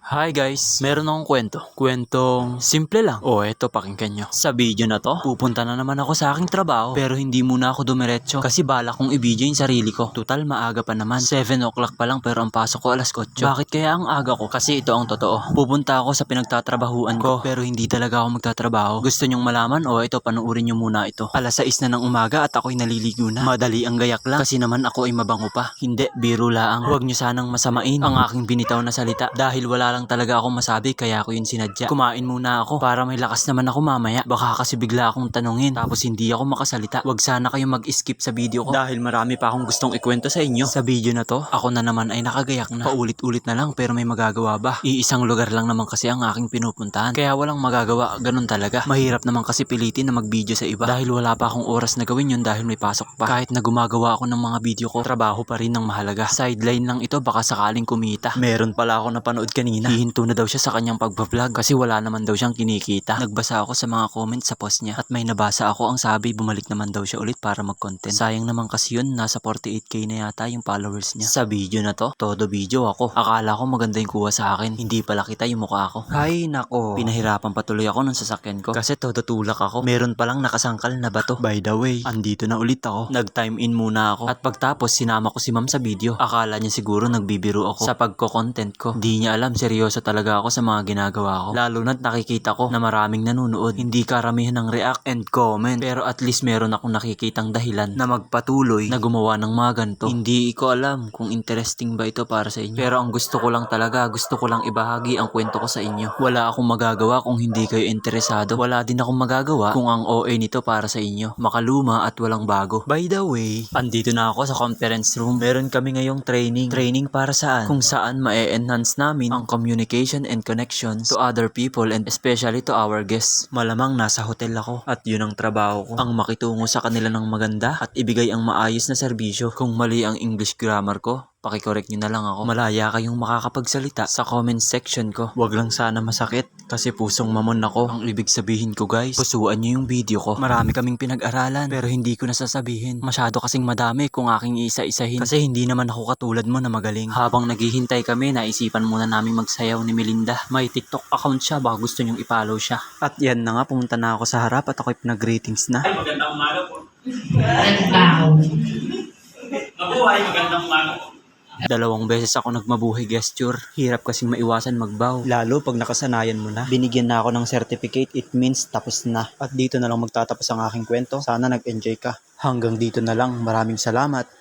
Hi guys, meron akong kwento. Kwentong simple lang. Eto pakinggan nyo. Sa video na to, pupunta na naman ako sa aking trabaho. Pero hindi muna ako dumiretso kasi balak kong i-video yung sarili ko. Total maaga pa naman. 7 o'clock pa lang pero ang pasok ko alas 8. Bakit kaya ang aga ko? Kasi ito ang totoo. Pupunta ako sa pinagtatrabahuan ko pero hindi talaga ako magtatrabaho. Gusto nyong malaman? Ito panuurin nyo muna ito. Alas 6 na ng umaga at ako'y naliligo na. Madali ang gayak lang kasi naman ako ay mabango pa. Hindi, biro laang. Huwag nyo sanang masamain ang aking binitaw na salita dahil wala lang talaga ako masabi kaya ako yun sinadya. Kumain muna ako para may lakas naman ako mamaya. Baka kasi bigla akong tanungin tapos hindi ako makasalita. Wag sana kayong mag-skip sa video ko dahil marami pa akong gustong ikwento sa inyo. Sa video na to, ako na naman ay nakagayak na. Paulit-ulit na lang pero may magagawa ba? Iisang lugar lang naman kasi ang aking pinupuntahan. Kaya walang magagawa, ganun talaga. Mahirap naman kasi pilitin na mag-video sa iba dahil wala pa akong oras na gawin yun dahil may pasok pa. Kahit na gumagawa ako ng mga video ko, trabaho pa rin ang mahalaga. Sideline lang ito baka sakaling kumita. Meron pala ako napanood kanina. Hihinto na daw siya sa kanyang pagbablog kasi wala naman daw siyang kinikita. Nagbasa ako sa mga comments sa post niya at may nabasa ako ang sabi bumalik naman daw siya ulit para mag-content. Sayang naman kasi yun, nasa 48k na yata yung followers niya. Sa video na to, todo video ako. Akala ko maganda yung kuha sa akin. Hindi pala kita yung mukha ko. Ay nako, pinahirapan patuloy ako ng sasakyan ko kasi todo tulak ako. Meron palang nakasangkal na bato. By the way, andito na ulit ako. Nag-time in muna ako at pagtapos sinama ko si ma'am sa video. Akala niya siguro nagbibiro ako sa pagko-content ko. Di niya alam seryoso talaga ako sa mga ginagawa ko. Lalo na't nakikita ko na maraming nanonood. Hindi karamihan ng react and comment. Pero at least meron akong nakikitang dahilan na magpatuloy na gumawa ng mga ganito. Hindi ko alam kung interesting ba ito para sa inyo. Pero ang gusto ko lang talaga, gusto ko lang ibahagi ang kwento ko sa inyo. Wala akong magagawa kung hindi kayo interesado. Wala din akong magagawa kung ang OA nito para sa inyo. Makaluma at walang bago. By the way, andito na ako sa conference room. Meron kami ngayong training. Training para saan? Kung saan ma-enhance namin ang communication and connections to other people and especially to our guests. Malamang nasa hotel ako at yun ang trabaho ko. Ang makitungo sa kanila ng maganda at ibigay ang maayos na serbisyo. Kung mali ang English grammar ko, pakicorrect nyo na lang ako. Malaya kayong makakapagsalita sa comment section ko. Wag lang sana masakit kasi pusong mamon ako. Ang ibig sabihin ko guys, pusuan nyo yung video ko. Marami kaming pinag-aralan pero hindi ko nasasabihin. Masyado kasing madami kung aking isa-isahin. Kasi hindi naman ako katulad mo na magaling. Habang naghihintay kami, naisipan muna namin magsayaw ni Melinda. May TikTok account siya, baka gusto nyong i-follow siya. At yan na nga, pumunta na ako sa harap at ako'y pinag-greetings na. Ay, magandang umaga po. Nagbaho. Mabuhay, magandang umaga po. 2 beses ako nagmabuhay gesture. Hirap kasing maiwasan magbaw. Lalo pag nakasanayan mo na. Binigyan na ako ng certificate, it means tapos na. At dito na lang magtatapos ang aking kwento. Sana nag-enjoy ka. Hanggang dito na lang. Maraming salamat.